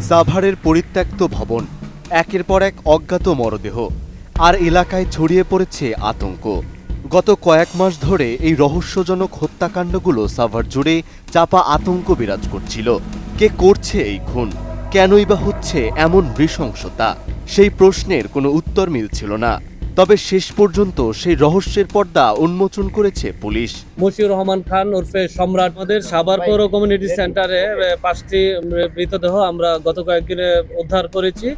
সাভারের পরিত্যক্ত ভবন, একের পর এক অজ্ঞাত মরদেহ, আর এলাকায় ছড়িয়ে পড়েছে আতঙ্ক। গত কয়েক মাস ধরে এই রহস্যজনক হত্যাকাণ্ডগুলো সাভার জুড়ে চাপা আতঙ্ক বিরাজ করছিল। কে করছে এই খুন, কেনই বা হচ্ছে এমন নৃশংসতা? সেই প্রশ্নের কোনো উত্তর মিলছিল না। তবে শেষ পর্যন্ত সেই রহস্যের পর্দা উন্মোচন করেছে পুলিশ। মশিউর রহমান খান ওরফে সম্রাট, আমাদের সাভার পৌর কমিউনিটি সেন্টারে 5টি মৃতদেহ আমরা গত কয়েকদিনে উদ্ধার করেছি।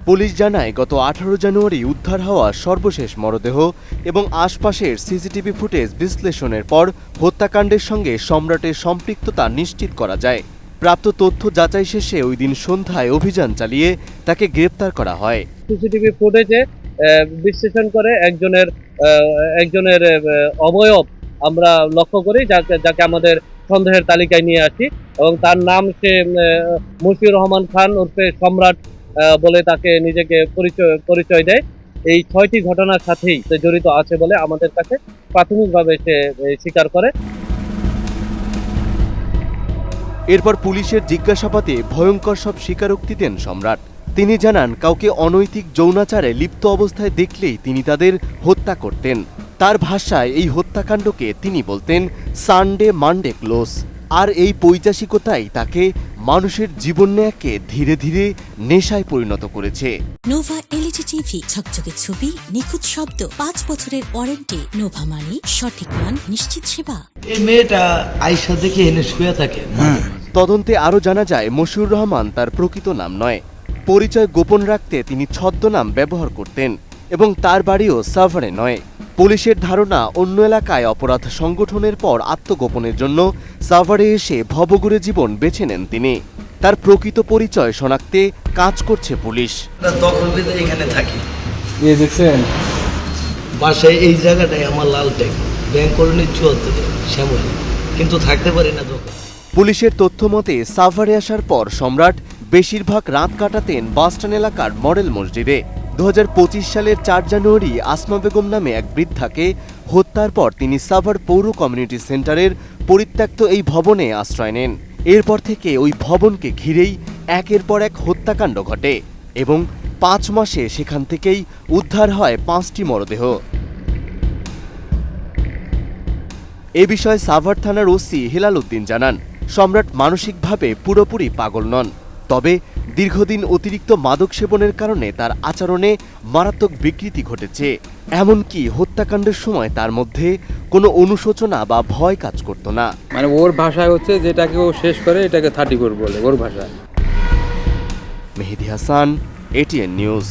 পুলিশ জানায়, গত 18 জানুয়ারি উদ্ধার হওয়া সর্বশেষ মরদেহ এবং আশপাশের সিসিটিভি ফুটেজ বিশ্লেষণের পর হত্যাকাণ্ডের সঙ্গে সম্রাটের সম্পৃক্ততা নিশ্চিত করা যায়। প্রাপ্ত তথ্য যাচাই শেষে ওই দিন সন্ধ্যায় অভিযান চালিয়ে তাকে গ্রেপ্তার করা হয়। সিসিটিভি ফুটেজে বিশ্লেষণ করে একজনের অবয়ব আমরা লক্ষ্য করি, যাকে আমাদের সন্দেহের তালিকায় নিয়ে আসি, এবং তার নাম সে মশিউর রহমান খান ওরফে সম্রাট বলে তাকে নিজেকে পরিচয় দেয়। এই 6টি ঘটনার সাথেই জড়িত আছে বলে আমাদের কাছে প্রাথমিকভাবে সে স্বীকার করে। এরপর পুলিশের জিজ্ঞাসাবাদে ভয়ঙ্কর সব স্বীকারোক্তি দেন সম্রাট। তিনি জানান, কাউকে অনৈতিক যৌনাচারে লিপ্ত অবস্থায় দেখলেই তিনি তাদের হত্যা করতেন। তার ভাষায় এই হত্যাকাণ্ডকে তিনি বলতেন সানডে মানডে ক্লোজ। আর এই পৈশাচিকতাই তাকে মানুষের জীবন নেয়াকে ধীরে ধীরে নেশায় পরিণত করেছে। নোভা এলইডি টিভি, ঝকঝকে ছবি, নিখুঁত শব্দ, 5 বছরের ওয়ারেন্টি। নোভা মানে সঠিক মান, নিশ্চিত সেবা। এই মেয়েটা আয়শা দেখে এনে শুয়ে থাকে। তদন্তে আরও জানা যায়, মশিউর রহমান তার প্রকৃত নাম নয়। পরিচয় গোপন রাখতে তিনি ছদ্মনাম ব্যবহার করতেন এবং তার বাড়িও সাভারে নয়। পুলিশের ধারণা, অন্য এলাকায় অপরাধ সংগঠনের পর আত্মগোপনের জন্য সাভারে এসে ভবঘুরে জীবন বেছে নেন তিনি। তার প্রকৃত পরিচয় শনাক্তে কাজ করছে পুলিশ। দখল বেঁধে এখানে থাকি। দেখছেন বাসায় এই জায়গাটাই আমার লাল ট্যাগ, ব্যাংক কলোনি 74 শ্যামলী, কিন্তু থাকতে পারি না দখল। পুলিশের তথ্য মতে সাভারে আসার পর সম্রাট বেশিরভাগ রাত কাটাতেন বাসস্ট্যান্ড এলাকার মডেল মসজিদে। 2025 সালের 4 জানুয়ারি আসমা বেগম নামে এক বৃদ্ধাকে হত্যার পর তিনি সাভার পৌর কমিউনিটি সেন্টারের পরিত্যক্ত এই ভবনে আশ্রয় নেন। এরপর থেকে ওই ভবনকে ঘিরেই একের পর এক হত্যাকাণ্ড ঘটে এবং 5 মাসে সেখান থেকেই উদ্ধার হয় 5টি মরদেহ। এ বিষয়ে সাভার থানার ওসি হেলাল উদ্দিন জানান, সম্রাট মানসিকভাবে পুরোপুরি পাগল নন, তবে দীর্ঘদিন অতিরিক্ত মাদক সেবনের কারণে তার আচরণে মারাত্মক বিকৃতি ঘটেছে। এমনকি হত্যাকাণ্ডের সময় তার মধ্যে কোনো অনুশোচনা বা ভয় কাজ করত না। মানে ওর ভাষায় হচ্ছে যেটাকে ও শেষ করে এটাকে 34 বলে ওর ভাষায়। মেহেদী হাসান, ATN নিউজ।